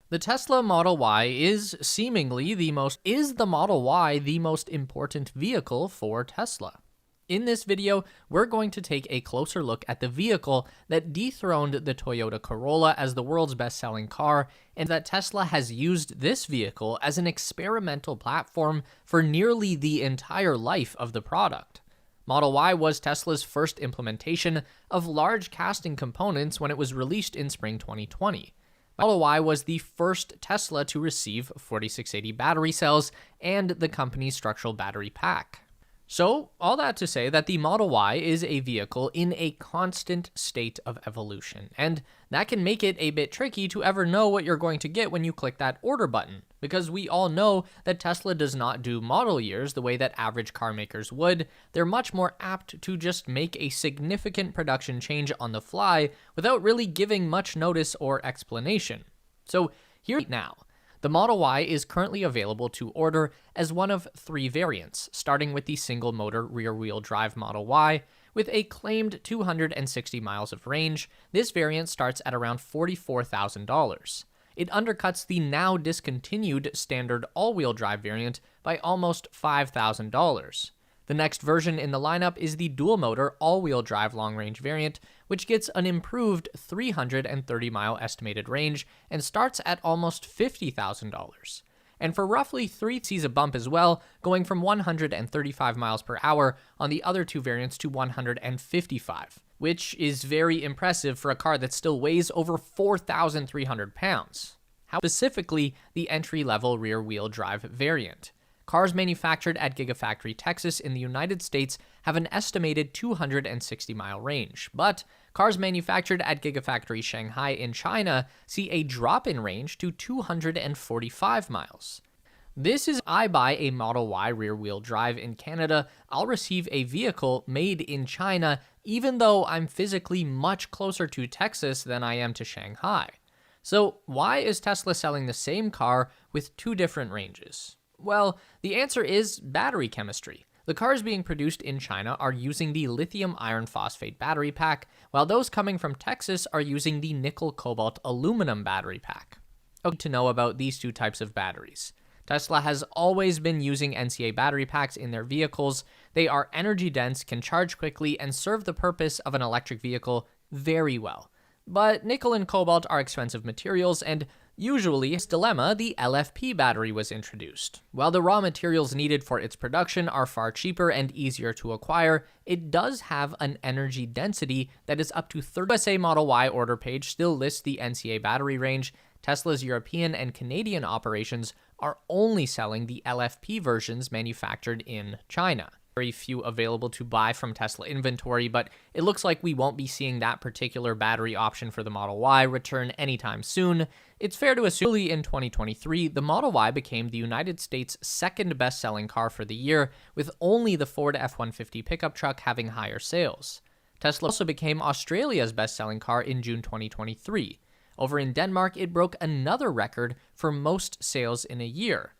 The Tesla Model Y is seemingly the Model Y the most important vehicle for Tesla? In this video, we're going to take a closer look at the vehicle that dethroned the Toyota Corolla as the world's best-selling car, and that Tesla has used this vehicle as an experimental platform for nearly the entire life of the product. Model Y was Tesla's first implementation of large casting components when it was released in spring 2020. Model Y was the first Tesla to receive 4680 battery cells and the company's structural battery pack. So, all that to say that the Model Y is a vehicle in a constant state of evolution, and that can make it a bit tricky to ever know what you're going to get when you click that order button, because we all know that Tesla does not do model years the way that average car makers would. They're much more apt to just make a significant production change on the fly without really giving much notice or explanation. So, here now. The Model Y is currently available to order as one of three variants, starting with the single-motor rear-wheel drive Model Y. With a claimed 260 miles of range, this variant starts at around $44,000. It undercuts the now discontinued standard all-wheel drive variant by almost $5,000. The next version in the lineup is the dual-motor all-wheel drive long-range variant, which gets an improved 330-mile estimated range and starts at almost $50,000. And for roughly sees a bump as well, going from 135 miles per hour on the other two variants to 155, which is very impressive for a car that still weighs over 4,300 pounds. How specifically the entry-level rear-wheel drive variant. Cars manufactured at Gigafactory Texas in the United States have an estimated 260-mile range, but cars manufactured at Gigafactory Shanghai in China see a drop in range to 245 miles. This is, I buy a Model Y rear-wheel drive in Canada, I'll receive a vehicle made in China, even though I'm physically much closer to Texas than I am to Shanghai. So why is Tesla selling the same car with two different ranges? Well, the answer is battery chemistry. The cars being produced in China are using the lithium iron phosphate battery pack, while those coming from Texas are using the nickel cobalt aluminum battery pack. Okay, to know about these two types of batteries. Tesla has always been using NCA battery packs in their vehicles. They are energy dense, can charge quickly, and serve the purpose of an electric vehicle very well. But nickel and cobalt are expensive materials, and usually, this dilemma, the LFP battery was introduced. While the raw materials needed for its production are far cheaper and easier to acquire, it does have an energy density that is up to 30. USA Model Y order page still lists the NCA battery range. Tesla's European and Canadian operations are only selling the LFP versions manufactured in China. Very few available to buy from Tesla inventory, but it looks like we won't be seeing that particular battery option for the Model Y return anytime soon. It's fair to assume early in 2023, the Model Y became the United States' second best-selling car for the year, with only the Ford F-150 pickup truck having higher sales. Tesla also became Australia's best-selling car in June 2023. Over in Denmark, it broke another record for most sales in a year.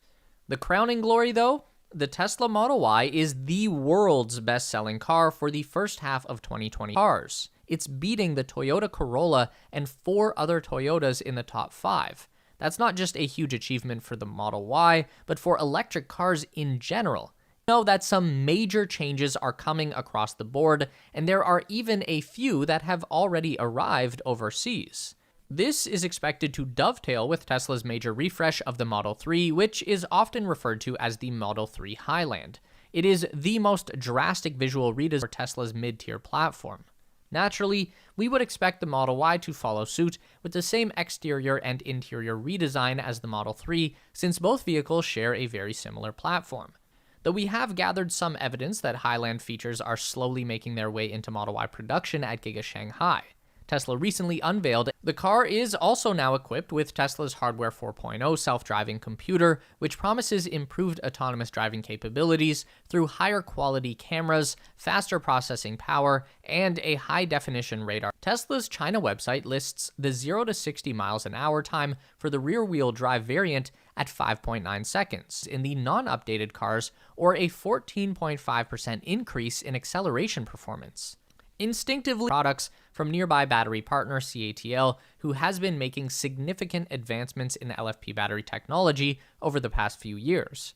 The crowning glory, though? The Tesla Model Y is the world's best-selling car for the first half of 2020 cars. It's beating the Toyota Corolla and 4 other Toyotas in the top 5. That's not just a huge achievement for the Model Y, but for electric cars in general. We know that some major changes are coming across the board, and there are even a few that have already arrived overseas. This is expected to dovetail with Tesla's major refresh of the Model 3, which is often referred to as the Model 3 Highland. It is the most drastic visual redesign for Tesla's mid-tier platform. Naturally, we would expect the Model Y to follow suit with the same exterior and interior redesign as the Model 3, since both vehicles share a very similar platform. Though we have gathered some evidence that Highland features are slowly making their way into Model Y production at Giga Shanghai. Tesla recently unveiled. The car is also now equipped with Tesla's Hardware 4.0 self-driving computer, which promises improved autonomous driving capabilities through higher quality cameras, faster processing power, and a high-definition radar. Tesla's China website lists the 0 to 60 miles an hour time for the rear-wheel drive variant at 5.9 seconds in the non-updated cars, or a 14.5% increase in acceleration performance. Instinctively, products from nearby battery partner CATL, who has been making significant advancements in LFP battery technology over the past few years.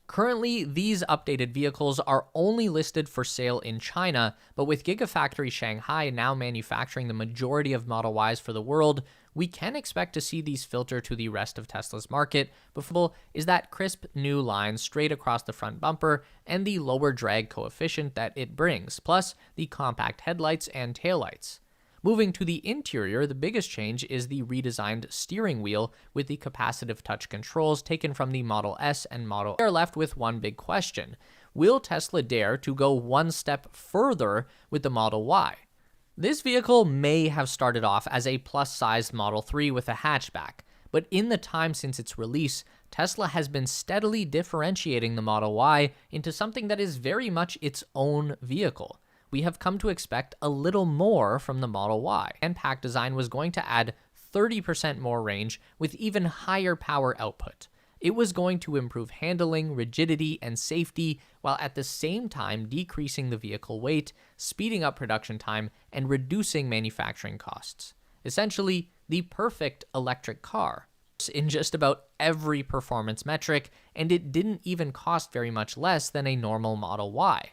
Currently, these updated vehicles are only listed for sale in China, but with Gigafactory Shanghai now manufacturing the majority of Model Ys for the world, we can expect to see these filter to the rest of Tesla's market. Before is that crisp new line straight across the front bumper and the lower drag coefficient that it brings, plus the compact headlights and taillights. Moving to the interior, the biggest change is the redesigned steering wheel with the capacitive touch controls taken from the Model S and Model. We are left with one big question. Will Tesla dare to go one step further with the Model Y? This vehicle may have started off as a plus-sized Model 3 with a hatchback, but in the time since its release, Tesla has been steadily differentiating the Model Y into something that is very much its own vehicle. We have come to expect a little more from the Model Y. And pack design was going to add 30% more range with even higher power output. It was going to improve handling, rigidity, and safety, while at the same time decreasing the vehicle weight, speeding up production time, and reducing manufacturing costs. Essentially, the perfect electric car in just about every performance metric, and it didn't even cost very much less than a normal Model Y.